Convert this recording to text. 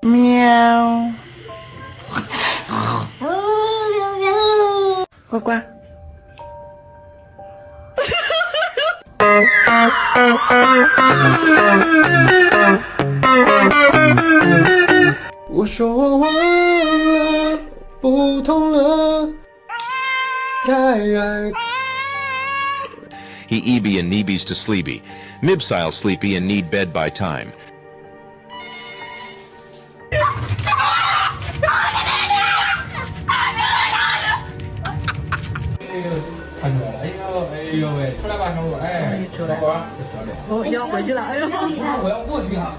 喵。呱呱。我说我忘了，不痛了，太爱。 He EB and Neebies to Sleepy. Mibsile sleepy and need bed by time. 看出来了，哎呦喂，出来吧，小五，哎，出来，小脸，我要回去了，哎呦，我要过去了。